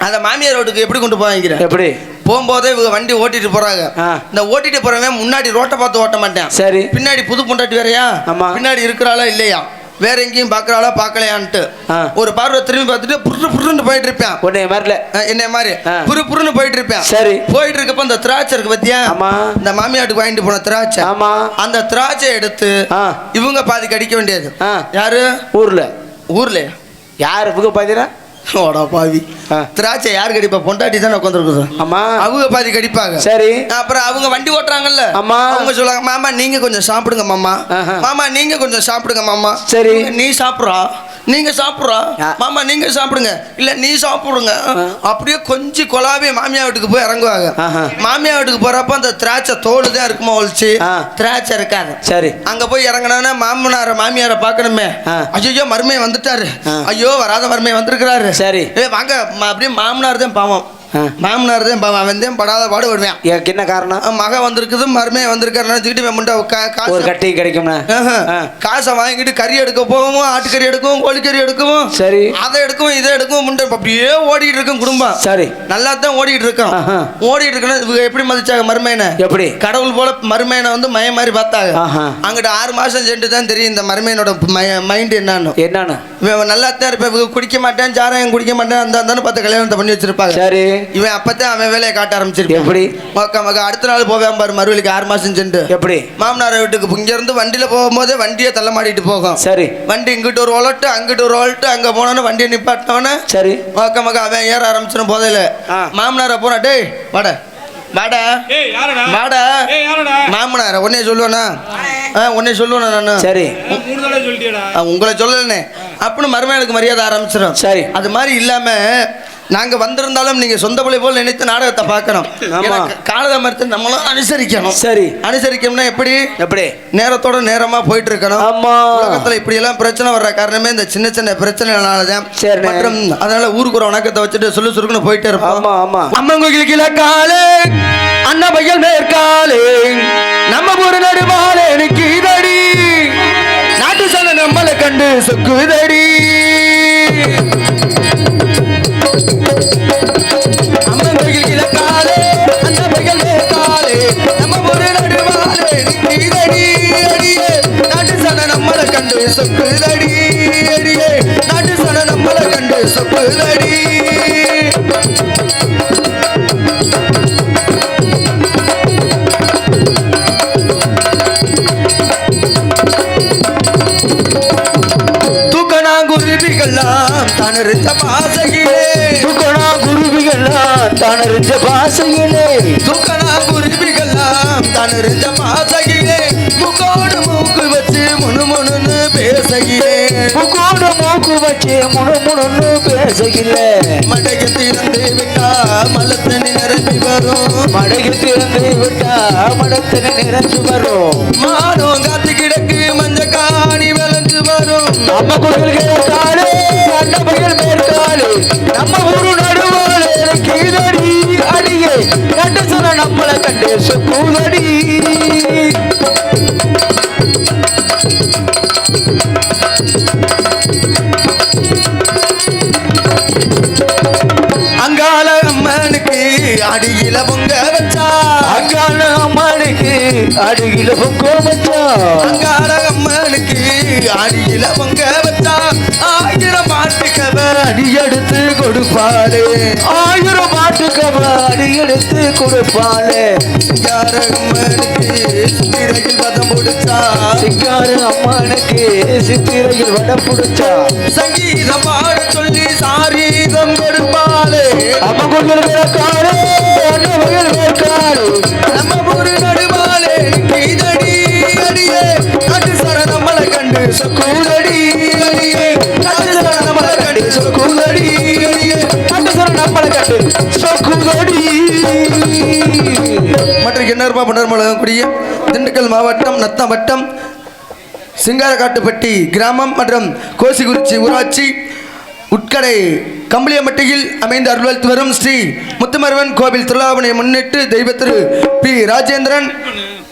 அந்த மாமியார் ரோட்டுக்கு எப்படி கொண்டு போவாங்க? எப்படி போகும்போதே இவங்க வண்டி ஓட்டிட்டு போறாங்க. இந்த ஓட்டிட்டு போறவன் முன்னாடி ரோட்டை பார்த்து ஓட்ட மாட்டேன். சரி பின்னாடி புது பொண்டாட்டி வேறையா? ஆமா. பின்னாடி இருக்கிறாளா இல்லையா வேற எங்கேயும் பாக்குறாளா பாக்கலையான்ட்டு ஒரு பார்வை திரும்பி பார்த்துட்டு புருன்னு போயிட்டு இருப்பேன். என்னைய மாதிரி புருன்னு போயிட்டு இருப்பேன். சரி போயிட்டு இருக்கப்ப அந்த திராட்சை இருக்கு பத்தியா? இந்த மாமியாட்டுக்கு வாங்கிட்டு போன திராட்சை. ஆமா. அந்த திராட்சை எடுத்து இவங்க பாதி கடிக்க வேண்டியது. யாரு? ஊர்ல யாரு இவங்க பாத்தீங்கன்னா பாவி திராட்சை யாரு கடிப்பா? பொண்டாட்டி தானே உட்காந்துருக்குது. ஆமா. அவங்க பாதி கடிப்பாங்க. சரி அப்புறம் அவங்க வண்டி ஓட்டுறாங்கல்ல. ஆமா. அவங்க சொல்லுவாங்க மாமா நீங்க கொஞ்சம் சாப்பிடுங்க மாமா. மாமா நீங்க கொஞ்சம் சாப்பிடுங்க மாமா. சரி நீ சாப்பிட்றா நீங்க சாப்பிட்றா மாமா நீங்க சாப்பிடுங்க இல்ல நீ சாப்பிடுங்க. அப்படியே கொஞ்சம் கொலாவே மாமியா வீட்டுக்கு போய் இறங்குவாங்க. மாமியா வீட்டுக்கு போறப்ப அந்த திராட்சை தோடு தான் இருக்குமா ஒழிச்சு திராட்சை இருக்காது. சரி அங்க போய் இறங்கினா மாமனார மாமியார பாக்கணுமே. ஐயோ மருமையை வந்துட்டாரு, ஐயோ வராத மருமையை வந்திருக்கிறாரு. சரி வாங்க அப்படியே மாமனார் தான் பாவம். மாமனார் தான் பாவம். அவன் தான் படாத பாடு விடுவேன். என்ன காரணம்? மக வந்திருக்குது மருமையை வந்திருக்காரு ஒரு கட்டி கிடைக்கும். காசை வாங்கிட்டு கறி எடுக்க போகவும் ஆட்டுக்கறி எடுக்கவும் கோழிக்கறி எடுக்கவும். சரி அதை எடுக்கவும் இதை எடுக்கவும் முண்டை அப்படியே ஓடிட்டு இருக்கும் குடும்பம். சரி நல்லா தான் ஓடிட்டு இருக்கோம். ஓடிட்டு இருக்கணும். எப்படி மதிச்சாங்க மருமையனை? எப்படி கடவுள் போல மருமையனை வந்து மய மாதிரி பார்த்தாங்க. அங்கிட்ட 6 மாசம் சென்று தான் தெரியும் இந்த மருமையனோட மைண்ட் என்னன்னு. நல்லா தான் இருப்பேன். குடிக்க மாட்டேன் சாராயம் குடிக்க மாட்டேன் அந்த பார்த்து கல்யாணத்தை பண்ணி வச்சிருப்பாங்க. சரி இவன் அப்பதான் அவன் வேலையை காட்ட ஆரம்பிச்சிருப்பான். எப்படி? மக்க அடுத்த நாள் போவேன் பாரு மறுவழிக்கு 6 மாசம் சென்று. எப்படி? மாமனார் வீட்டுக்கு இங்க இருந்து வண்டியில போகும்போதே வண்டியை தள்ள மாட்டிட்டு போகும். சரி. வண்டி இங்கிட்டு ஒரு ஒலட்டு அங்கிட்டு ஒரு ஒலட்டு, அங்க போனோன்னு வண்டியை நிப்பாட்டினோன்னு சரி மக்க அவன் ஏற ஆரம்பிச்சிடும் போதையில. மாமனார போனா டேய் வாடா வாடா வாடா மாமனார உடனே சொல்லுவேண்ணா உடனே சொல்லுவேண்ணா நான். சரி. உங்களை சொல்லலனே அப்படின்னு மருமகனுக்கு மரியாதை ஆரம்பிச்சிடும். சரி. அது மாதிரி இல்லாம நாங்க வந்திருந்தாலும் நீங்க சொந்த பிள்ளை போல் நினைத்து நாடகத்தை பார்க்கணும். காலதாமரத்தை நம்மளும் அனுசரிக்கணும். சரி. அனுசரிக்கணும்னா எப்படி? எப்படி? நேரத்தோட நேரமா போயிட்டு இருக்கணும். ஆமா. உலகத்துல இப்படி எல்லாம் பிரச்சனை வர்ற காரணமே இந்த சின்ன சின்ன பிரச்சனைனாலதான். சரி. மற்றும் அதனால ஊருக்கு ஒரு வணக்கத்தை வச்சுட்டு சொல்லு சுருக்குன்னு போயிட்டே இருப்போம். ஆமா ஆமா. அம்மன் கோயில் கிழக்காலே அண்ணன் பையல் மேற்காலே நம்ம ஒரு நடுவாலே எனக்கு இதடி நாட்டு சன நம்மளை கண்டு சொக்குதடி. அம்மன் கோயில் கிழக்காலே அந்த பையல் மேற்காலே நம்ம ஒரு நடுவாலே எனக்கு இதடி அடியே நாட்டு சன நம்மளை கண்டு சொக்குதடி அடியே நாட்டு சன நம்மளை கண்டு சொக்குதடி. குருவிகள்லாம் தனறிஞ்ச பாசையிலே துக்கணா குருவிகள்லாம் தனறிஞ்ச பாசையிலே துக்கணா குருவிகள்லாம் தனறிஞ்ச பாசையிலே முக்கோடு மூக்கு வச்சு முணுமுணுன்னு பேசையிலே முக்கோடு மூக்கு வச்சு முணுமுணுன்னு பேசையிலே மடைக்கு திறந்து விட்டா மலத்தனி நிரம்பி வரும் மடைக்கு திறந்து விட்டா மடத்தனி நிரம்பி வரும் மானம் காத்து கிடக்கு மஞ்ச காணி விளைஞ்சு வரும் நம்ம கோயில் கேட்டாலே அண்ண பையல் மேற்காலே நம்ம ஊரு நடுவாலே கீழடி அடியே கண்டு சொன்ன நம்மளை கண்டு சொக்கூதடி. அங்கால அம்மனுக்கு அடியில பொங்க வச்சா அங்கால அம்மனுக்கு அடியில பொங்க வச்சா அங்கால அம்மனுக்கு அடியில பொங்க வச்சா 1000 மாட்டுக்கவ அடி எடுத்து கொடுப்பாளே 1000 மாட்டுக்கவ அடி எடுத்து கொடுப்பாளே. சிங்கார அம்மனுக்கு சித்திரையில் வதம் முடிச்சா சிங்கார அம்மனுக்கு சித்திரையில் வடம் பிடிச்சா சங்கீதம் பாட சொல்லி சாரீதம் கொடுப்பாளே. நம்ம கோயில் மேற்காலே அண்ண கோயில் மேற்காலே நம்ம ஊரு நடுவாலே கீதடி அடியே நாட்டு சர நம்மளை கண்டு சொக்கூதடி அடியே நாட்டு சர நம்மளை கண்டு சொக்கூதடி அடியே நாட்டு சர நம்மளை கண்டு சொக்கூதடி. மற்றும் கிண்ணர்பா புனர்மலகக்கூடிய திண்டுக்கல் மாவட்டம் நத்தம் வட்டம் சிங்காரக்காட்டுப்பட்டி கிராமம் மற்றும் கோசிகுறிச்சி ஊராட்சி உட்கடை கம்பளியம்பட்டியில் அமைந்து அருள்வாழ்த்து வரும் ஸ்ரீ முத்துமருவன் கோவில் திருவிழாவினை முன்னிட்டு தெய்வ திரு பி ராஜேந்திரன்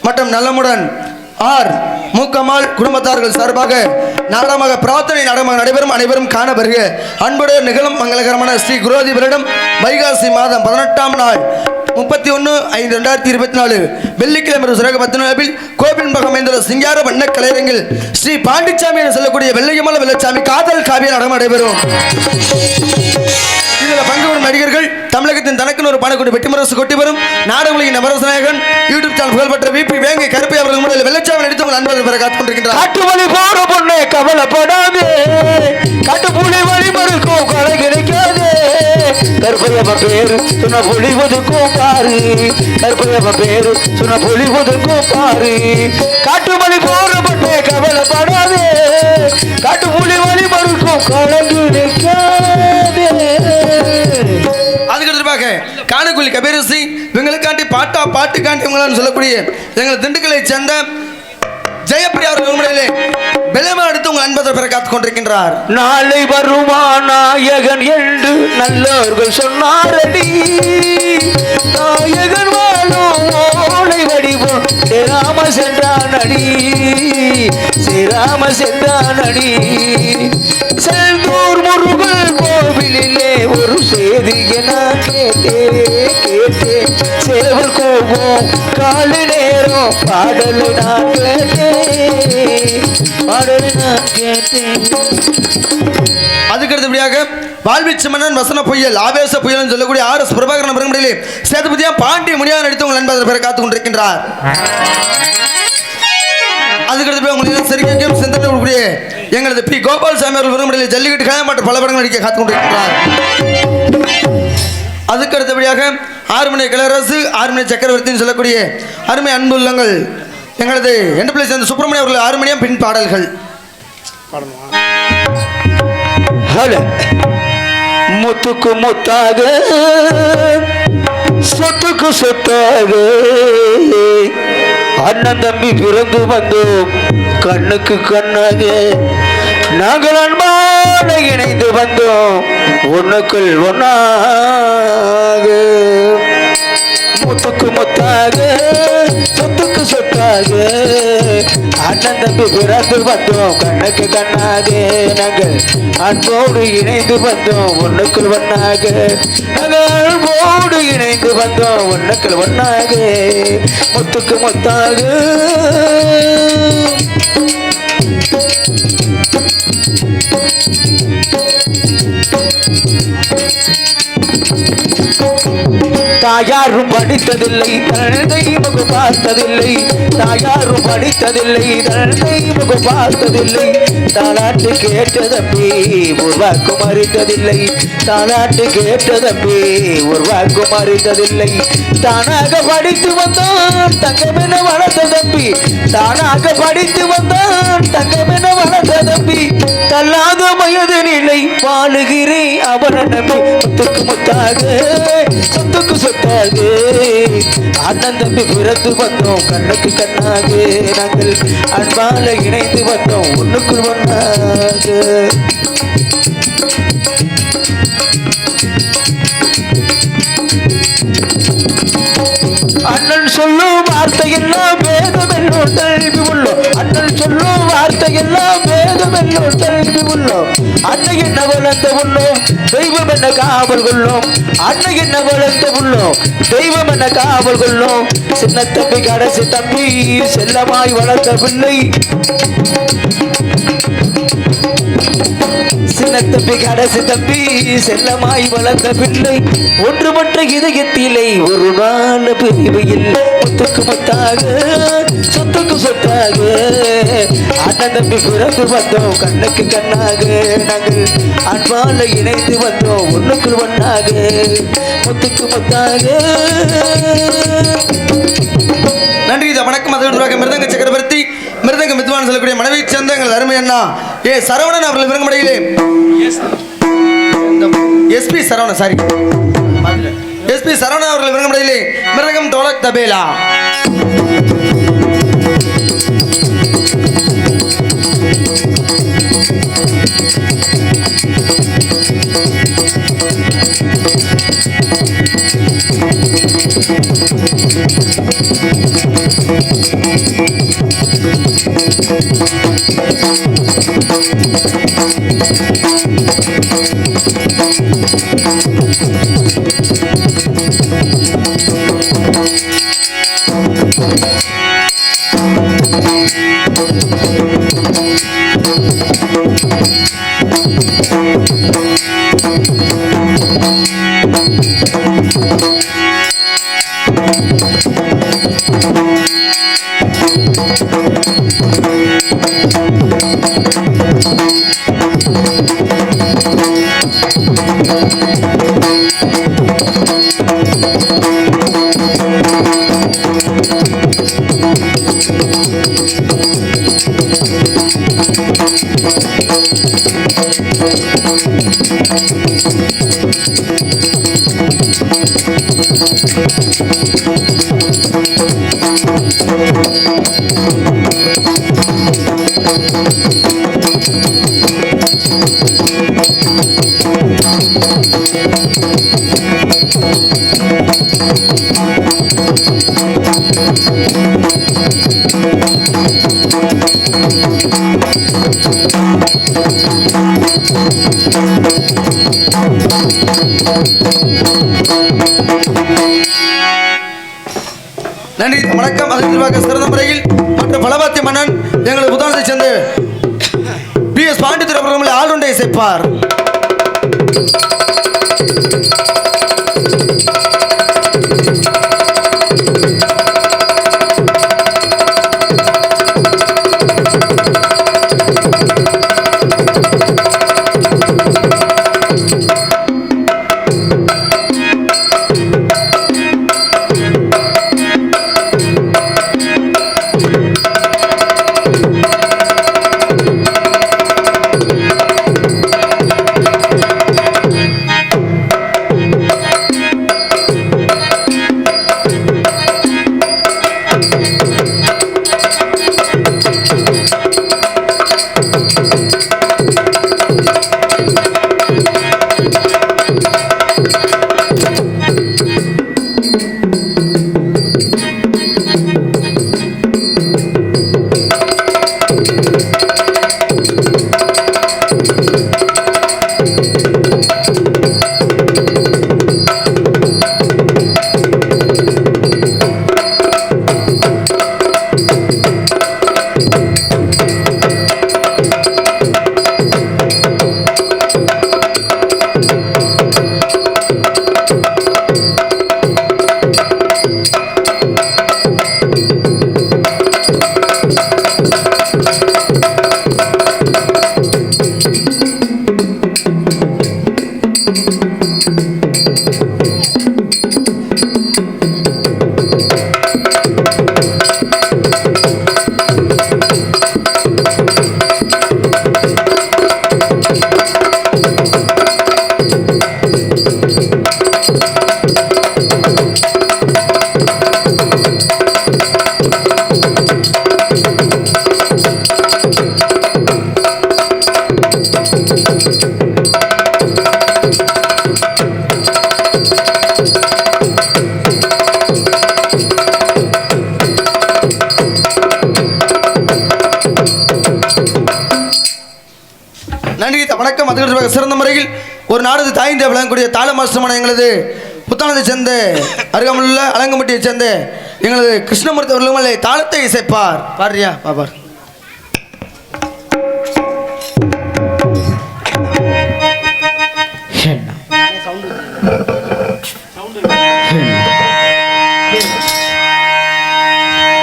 மற்றும் நல்லமுடன் ஆர் மூக்கம்மாள் குடும்பத்தார்கள் சார்பாக நாடகமாக பிரார்த்தனை நாடகமாக நடைபெறும். அனைவரும் காண வருக. அன்புடைய நிகழும் மங்களகரமான ஸ்ரீ குரோதி வருடம் வைகாசி மாதம் 18ஆம் நாள் 31/5/2024 வெள்ளிக்கிழமை சிறகு 10 நாளில் கோவில் பக்கம் அமைந்துள்ள சிங்கார வண்ண கலையரங்கில் ஸ்ரீ பாண்டிச்சாமி என சொல்லக்கூடிய வெள்ளையமல வெள்ளச்சாமி காதல் காவிய நாடகம் நடைபெறும். இதில் பங்கு பெறும் நடிகர்கள் தமிழகத்தின் தனக்குன்னு ஒரு பணக்குடி வெட்டிமரசு கொட்டி வரும் நாடகங்களின் நவரசநாயகன் யூடியூப் சேனல் புகழ்பெற்ற விபி வேங்கை கருப்பை அவர்கள் முன்னிலையில் வெள்ளச்சாமி நடித்து உங்கள் அன்பர்கள் பெற காத்துக் கொண்டிருக்கிறார். காட்டுமொழி போற பொண்ணே கவலைப்படாதே காட்டுப்புலி வழி மறுக்கும் கொலை கிடைக்காதே கருப்பையப்ப பேரு சொன்ன பொழிவதுக்கும் பாரு கருப்பையப்ப பேரு சொன்ன பொழிவதுக்கும் பாரு காட்டுமொழி போற பொண்ணே கவலைப்படாதே காட்டுப்புலி வழி மறுக்கும் கொலை கிடைக்காதே. அதுக்கு தொடர்பாக காணக்குழி கபீரசி இவங்களுக்காண்டி பாட்டுக்காண்டி இவங்களான்னு சொல்லக்கூடிய எங்கள் திண்டுக்கலை சேர்ந்த ஜெயப்பிரியா அவர்கள் முன்னிலையிலே வெள்ளமா எடுத்து உங்கள் அன்பதை பெற காத்துக் கொண்டிருக்கின்றார். நாளை வருமா நாயகன் என்று நல்லவர்கள் சொன்னாரடி நாயகன் வாழும் ஓலை வடிவம் சேராம சென்றானடி சேராம சென்றானடி. செந்தூர் முருகன் கோவிலிலே ஒரு செய்தியை நான் கேட்டேன் சேவல் கோபம் காலை நேரம் பாடல் நான் கேட்டேன் பாடல் நான் கேட்டேன். அதுக்கு அடுத்தபடியாக வாழ்வீச்சு மன்னன் வசன புயல் ஆவேச புயல் சொல்லக்கூடிய RS பிரபாகரன் பெருமடையிலே சேதுபதியா பாண்டிய முனியாக நடித்து உங்கள் நண்பர் பேரை காத்துக் கொண்டிருக்கின்றார். அதுக்கடுத்து போய் உங்களுக்கு சரிக்கும் சிந்தனை கொடுக்கக்கூடிய எங்களது பி கோபால்சாமி அவர்கள் பெருமடையிலே ஜல்லிக்கட்டு காயமாற்ற பல படங்கள் நடிக்க காத்துக் கொண்டிருக்கின்றார். அதுக்கு அடுத்தபடியாக 6 மணி கிளரசு 6 மணி சக்கரவர்த்தின்னு சொல்லக்கூடிய அருமை அன்பு உள்ளங்கள் எங்களது எந்த பிள்ளை சேர்ந்த சுப்பிரமணியம் அவர்கள் 6 மணியம் பின் பாடல்கள் முத்துக்கு முத்தாக சொத்துக்கு சொத்தாக அண்ணன் தம்பி பிறந்து வந்தோம் கண்ணுக்கு கண்ணாக நாங்கள் அன்பான இணைந்து வந்தோம் ஒண்ணுக்குள் ஒன்னாக முத்துக்கு முத்தாக சொத்துக்கு சொத்தாக அண்ணன் தம்பி பிறந்து வந்தோம் கண்ணுக்கு கண்ணாக நாங்கள் அன்போடு இணைந்து வந்தோம் ஒண்ணுக்குள் ஒன்னாக நாங்கள் அன்போடு இணைந்து வந்தோம் ஒண்ணுக்குள் ஒன்னாக முத்துக்கு முத்தாக தாயாரும் படித்ததில்லை தந்தை முகம் பார்த்ததில்லை தாயாரும் படித்ததில்லை தந்தை முகம் பார்த்ததில்லை தாலாட்டு கேட்ட தம்பி ஒரு வாக்கும் அறிந்ததில்லை தாலாட்டு கேட்ட தம்பி ஒரு வாக்கும் அறிந்ததில்லை தானாக படித்து வந்தான் தங்கமென வளர்ந்த தம்பி தானாக படித்து வந்தான் தங்கமென வளர்ந்த தம்பி தள்ளாத வயது நிலை வாழுகிறேன் அவனை நம்பி முத்துக்கு முத்தாக சொத்துக்கு சொத்தாக அண்ணன் தம்பி பிறந்து வந்தோம் கண்ணுக்கு கண்ணாக நாங்கள் அன்பால இணைந்து வந்தோம் ஒண்ணுக்குள் ஒன்னாக அண்ணன் சொல்லும் வார்த்தையெல்லாம் வேதமெல்லாம் தழுவி உள்ளோம் அண்ணன் சொல்லும் வார்த்தையெல்லாம் வேதமெல்லாம் தழுவி உள்ளோம் அன்னை என்ன வளர்ந்த உள்ளோம் தெய்வம் என்ன காவல் கொள்ளும் அன்னை என்ன வளர்ந்த உள்ளோம் தெய்வம் என்ன காவல் கொள்ளும் சின்ன தம்பி கடைசி தம்பி செல்லமாய் வளர்த்த பிள்ளை சின்ன தம்பி கடைசி தம்பி செல்லமாய் வளர்ந்த பிள்ளை ஒன்றுமற்ற இதயத்திலே ஒரு நாள் பிரிவு இல்லை முத்துக்கு முத்தாக சொத்துக்கு சொத்தாக அண்ணன் தம்பி பிறந்து வந்தோம் கண்ணுக்கு கண்ணாக நாங்கள் அன்பால இணைந்து வந்தோம் ஒண்ணுக்குள் ஒன்னாக முத்துக்கு முத்தாக. நன்றி. இதை வணக்கம் அதற்கு மிருதங்க சக்கரவர்த்தி மிருதங்க மித்வான் சொல்லக்கூடிய மனைவி சேர்ந்த எங்கள் அருமை அண்ணா சரவணன் அவர்கள் விருங்கமடையிலே SP Saravanan sorry SP Saravanan அவர்கள் விருங்கமடையிலே மிருதகம் டோலக் தபேலா நன்றி. வணக்கம். அதற்கு சிறந்த முறையில் மற்ற பலபாத்திய மன்னன் எங்களது உதாரணத்தை சேர்ந்து PS பாண்டித்துறை ஆளுண்டை சேர்ப்பார். நன்றி வணக்கம். அதுக்கு சிறந்த முறையில் ஒரு நாடு தாய்ந்த விளங்கக்கூடிய தாளமாஸ்டமான எங்களது புத்தானத்தை சேர்ந்த அருகாமையுள்ள அலங்கம்பட்டியை சேர்ந்த எங்களது கிருஷ்ணமூர்த்தி அவர்களும் தாளத்தை இசைப்பார். பாடுறியா பாப்பார்.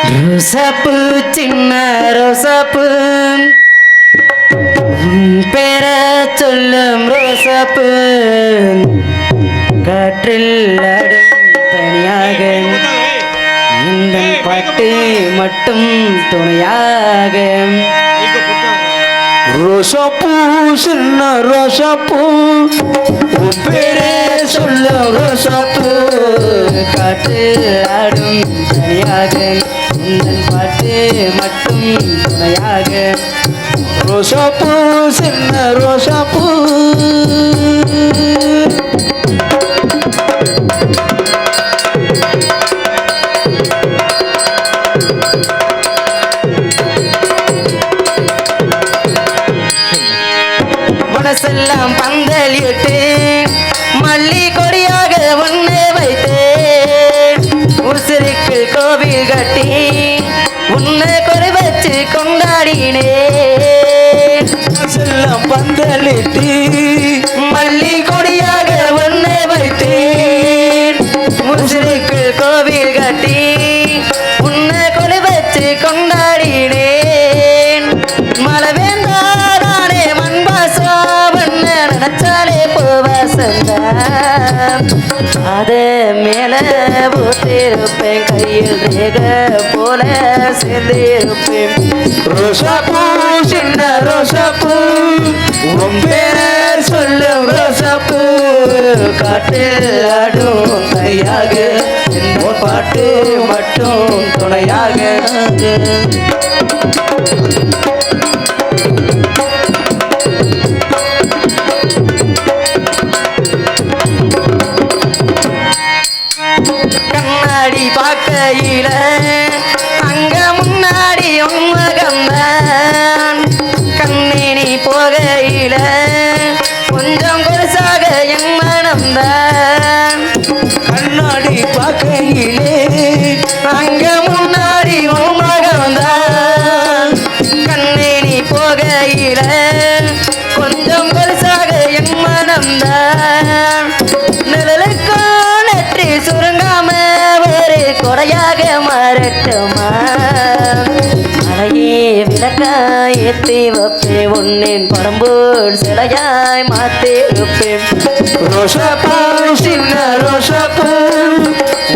ரோசாப்பு சின்ன ரோசாப்பு பேர சொல்லும் ரோசாப்பு காற்றில் ஆடும் தனியாக இந்த பாட்டு மட்டும் துணையாக ரோசாப்பூ சின்ன ரோசாப்பூ பேரே சொல்ல ரோசாப்பூ காற்றில் ஆடும் தனியாக இந்த பாட்டு மட்டும் துணையாக ரோசாப்பூ சின்ன ரோசாப்பூ மனசெல்லாம் பந்தலிட்டு மல்லி கொடியாக ஒன்று வைத்தேன் உசிருக்கு கோவில் கட்டி உன்னை கொடை வச்சு கொண்டாடினேன் செல்லம் பந்தலிட்டு மல்லி கொடியாக ஒன்று வைத்தேன் உசிருக்கு கோவில் கட்டி உன்னை கொடை வச்சு கொண்டாடினேன் மழை வேண்டானே மண்பாசா நினைச்சாலே போவாசந்த அதே மேல போத்திருப்பேன் கையில் ரேக போல சேர்ந்திருப்பேன் ரோசாப்பூ சின்ன ரோசாப்பூ உன் பேர் சொல்லும் ரோசாப்பூ காட்டில் ஆடும் கையாக இந்த பாட்டு மட்டும் துணையாக கண்ணாடி பார்க்கையில அங்க முன்னாடி உன்மகம்தான் கண்ணினி போகையில கொஞ்சம் பெருசாக என் மனம்தான் கண்ணாடி பார்க்கையிலே அங்க முன்னாடி உன்மகம்தான் கண்ணினி போகையில கொஞ்சம் பெருசாக என் மனம் மனம்தான் நிழலுக்கும் நெற்றி சுருங்காம ஒரு கொடையாக மாறட்டுமா மலையே விளக்காய் ஏற்றி வைப்பேன் ஒன்னின் படம்போல் சிலையாய் மாற்றி வைப்பேன் ரோஷப்பூ சின்ன ரோஷப்பூ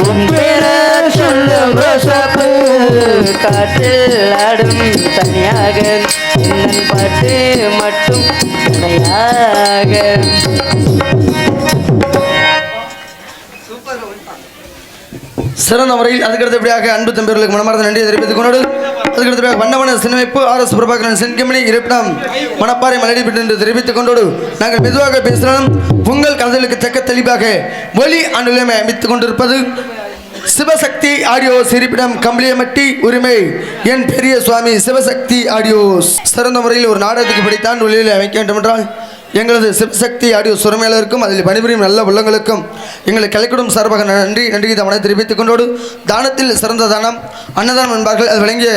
உன் பேர சொல்லும் ரோஷப்பூ காற்றில் ஆடும் தனியாக என்னன் பாட்டு மட்டும் துணையாக சிறந்த முறையில் அதுக்கடுத்தபடியாக அன்பு தம்பியர்களுக்கு மனமார்ந்த நன்றியை தெரிவித்துக் கொண்டு அதுக்கடுத்தபடியாக வண்ணவன சின்னமைப்பு RS பிரபாகரன் சென்கமணி இருப்பிடம் மணப்பாறை மலடிப்பட்டு என்று தெரிவித்துக் கொண்டோடு நாங்கள் மெதுவாக பேசினாலும் உங்கள் கதைகளுக்கு தக்க தெளிவாக ஒலி அனுலமை அமைத்துக் கொண்டிருப்பது சிவசக்தி ஆடியோ சிரிப்பிடம் கம்பளியமட்டி உரிமை என் பெரிய சுவாமி சிவசக்தி ஆடியோ. சிறந்த முறையில் ஒரு நாடகத்துக்கு படித்தான் ஒளியில் அமைக்க வேண்டும் என்றால் எங்களது சிவசக்தி ஆடியோ சுரமேலருக்கும் அதில் பணிபுரியும் நல்ல உள்ளங்களுக்கும் எங்களுக்கு கலைக்குடும் சார்பாக நன்றி தவணை தெரிவித்துக் கொண்டோடு தானத்தில் சிறந்த தானம் அன்னதானம் என்பார்கள் அது வழங்கிய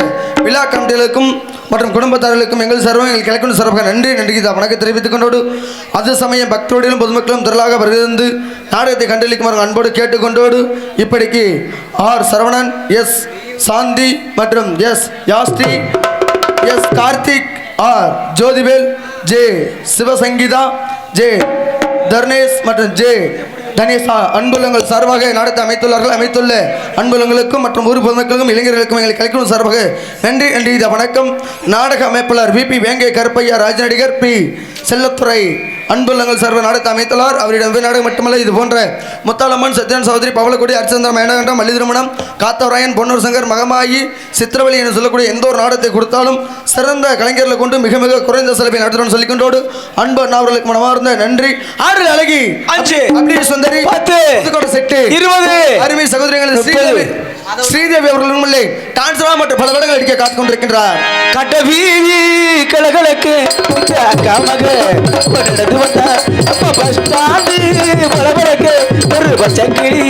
விழா கமிட்டிகளுக்கும் மற்றும் குடும்பத்தார்களுக்கும் எங்கள் சார்பாக எங்கள் கலைக்குடும் சார்பாக நன்றி வணக்கம் தெரிவித்துக் கொண்டோடு அது சமயம் பக்தோடிலும் பொதுமக்களும் திரளாக வருகிறது நாடகத்தை கண்டளிக்குமாறு அன்போடு கேட்டுக்கொண்டோடு இப்படிக்கு ஆர் சரவணன் எஸ் சாந்தி மற்றும் S Yashree S Karthik R Jothivel J Sivasangeetha J Tharnesh மற்றும் ஜே தனேஷா அன்புள்ளங்கள் சார்பாக நாடகத்தை அமைத்துள்ள அன்புள்ளங்களுக்கும் மற்றும் ஊர் பொதுமக்களுக்கும் இளைஞர்களுக்கும் எங்களை கலைக்கும் சார்பாக நன்றி வணக்கம். நாடக அமைப்பாளர் VP வேங்கை கருப்பையா ராஜநடிகர் P செல்லத்துறை அன்புள்ளங்கள் சார்பாக நாடகத்தை அமைத்துள்ளார். அவரிடம் நாடகம் மட்டுமல்ல இது போன்ற முத்தாலம்மன் சத்யன் சகோதரி பவளக்குடி அர்ச்சந்திரம் மேனகண்டம் மல்லி திருமணம் காத்தவராயன் பொன்னூர் சங்கர் மகமாயி சித்திரவழி என்று சொல்லக்கூடிய எந்த ஒரு நாடகத்தை கொடுத்தாலும் சிறந்த கலைஞர்களை கொண்டு மிக மிக குறைந்த செலவில் நடத்தணும்னு சொல்லிக்கொண்டோடு அன்பு அண்ணாவர்களுக்கு மனமார்ந்த நன்றி. 6 அழகி 5 அப்படி சுந்தரி 10 செட்டு 20 அருமை சகோதரிகள் ஸ்ரீதேவி அவர்களும் இல்லை டான்ஸ்ரா மற்றும் பல படங்கள் அடிக்க காத்துக் கொண்டிருக்கின்றார். கட்ட வீதி கலகலக்கு நடந்து வந்தா அப்ப பஸ் ஸ்டாண்டு பலபலக்கு ஒரு பச்சக்கிளி.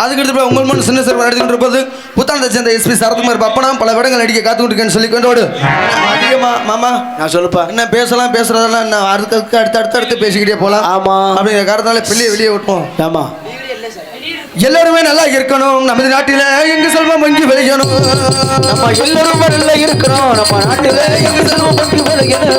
அதுக்கடுத்து உங்கள் முன் சின்ன சிறுவன் நடத்தி கொண்டிருப்பது புத்தாண்டத்தை சேர்ந்த SP சரத்குமார் பப்பனம் பல இடங்கள் நடிக்க காத்து கொண்டிருக்கேன்னு சொல்லி கொண்டோடு அதிகமா மாமா நான் சொல்லுப்பா என்ன பேசுறதெல்லாம் என்ன அடுத்து பேசிக்கிட்டே போலாம். ஆமா அப்படிங்கிற காரணத்தால வெளியே விட்டுவோம். ஆமா எல்லாருமே நல்லா இருக்கணும். நமது நாட்டில எங்க செல்வம் வங்கி விளையணும். நம்ம எல்லாரும் நல்லா இருக்கணும். நம்ம நாட்டில எங்க செல்வம் வங்கி விளையணும்.